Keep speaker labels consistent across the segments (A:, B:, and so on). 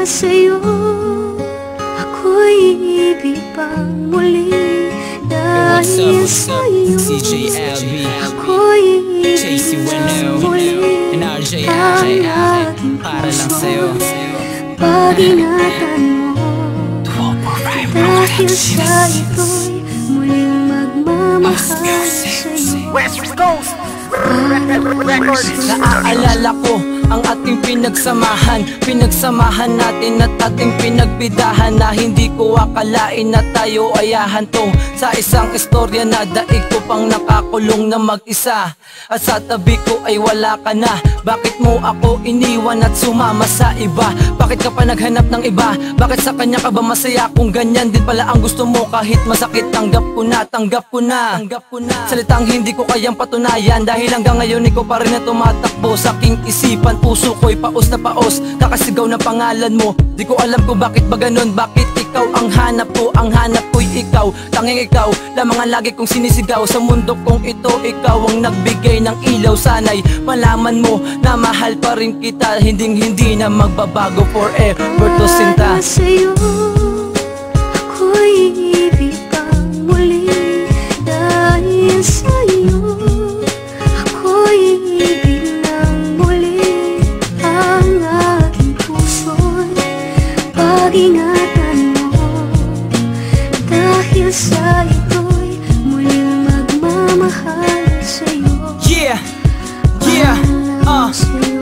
A: sa'yo ako'y iibig pang muli. Dahil sa'yo ako'y iibig pang muli. Ang aking puso pag ingatan mo. Dahil sa ito'y muling magmamahal sa'yo.
B: West Coast Records.
C: Naaalala ko ang ating pinagsamahan natin at ating pinagbidahan, na hindi ko akalain na tayo ay hahantong sa isang istorya na daig ko pang nakakulong na mag-isa. At sa tabi ko ay wala ka na. Bakit mo ako iniwan at sumama sa iba? Bakit ka pa naghanap ng iba? Bakit sa kanya ka ba masaya kung ganyan din pala ang gusto mo? Kahit masakit, tanggap ko na. Salitang hindi ko kayang patunayan, dahil hanggang ngayon ikaw pa rin na tumatakbo sa aking isipan. Puso ko'y paos na paos, kakasigaw na pangalan mo. Di ko alam kung bakit ba ganun, bakit ikaw ang hanap ko? Ang hanap ko'y ikaw, tanging ikaw lamang ang lagi kong sinisigaw. Sa mundo kong ito, ikaw ang nagbigay ng ilaw. Sana'y malaman mo na mahal pa rin kita, hindi na magbabago forever to sinta.
A: Dahil sa'yo ako'y iibig pang muli. Dahil sa'yo ako'y iibig ng muli. Ang aking puso'y pag-ingatan mo. Dahil sa ito'y muling magmamahal sa'yo.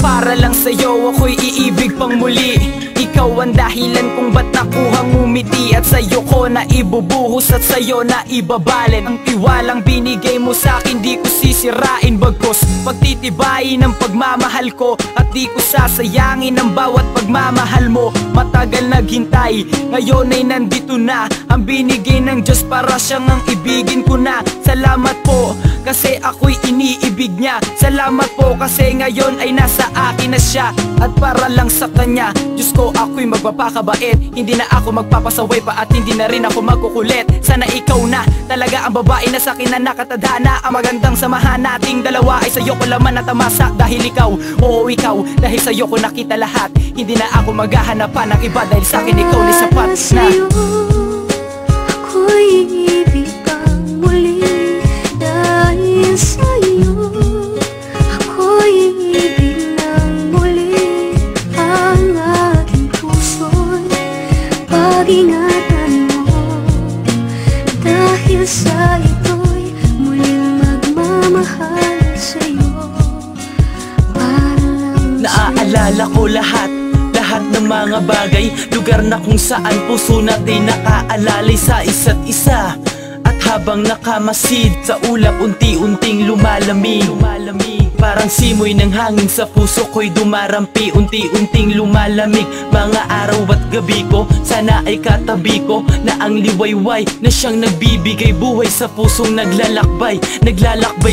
C: Para lang sa'yo ako'y iibig pang muli. Ikaw ang dahilan kung ba't nakuhang ngumiti. At sa'yo ko na ibubuhos at sa'yo na ibabalin. Ang tiwalang binigay mo sa'kin di ko sisirain, bagkus pagtitibayin ang pagmamahal ko. At di ko sasayangin ang bawat pagmamahal mo. Matagal naghintay, ngayon ay nandito na. Ang binigay ng Diyos para siyang ang ibigin ko na. Salamat po kasi ako'y iniibig niya. Salamat po kasi ngayon ay nasa akin na siya. At para lang sa kanya, Diyos ko, ako'y magpapakabait. Hindi na ako magpapasaway pa at hindi na rin ako magkukulit. Sana ikaw na talaga ang babae na sa'kin na nakatadhana. Ang magandang samahan nating dalawa ay sa'yo ko laman at tamasa. Dahil ikaw, oo ikaw, dahil sa'yo ko nakita lahat. Hindi na ako maghahanap pa ng iba, dahil sa'kin ikaw ni sapat na.
A: Ako'y iibig pang muli. Dahil sa'yo ako'y iibig ng muli. Ang aking puso'y pag-ingatan mo. Dahil sa ito'y muling magmamahal sa'yo.
C: Naaalala ko lahat ng mga bagay, lugar na kung saan puso natin nakaalalay sa isa't isa. At habang nakamasid sa ulap, unti-unting lumalamig. Parang simoy ng hangin sa puso ko'y dumarampi. Unti-unting lumalamig mga araw at gabi ko. Sana ay katabi ko na ang liwayway na siyang nagbibigay buhay sa pusong naglalakbay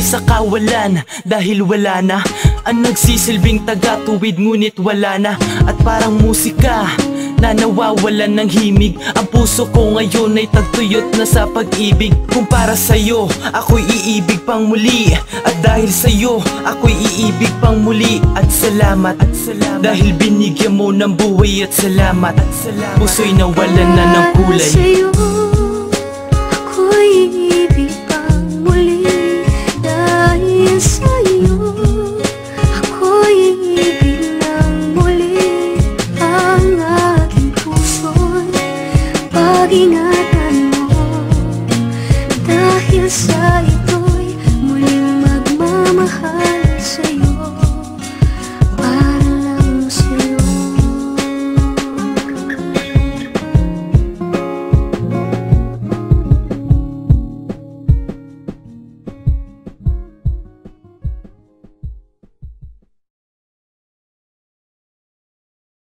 C: sa kawalan. Dahil wala na ang nagsisilbing taga-tuwid, ngunit wala na. At parang musika na nawawalan ng himig. Ang puso ko ngayon ay tagtuyot na sa pag-ibig. Kung para sa'yo, ako'y iibig pang muli. At dahil sa'yo, ako'y iibig pang muli. At salamat, dahil binigyan mo ng buhay. At salamat, puso'y nawalan na ng kulay.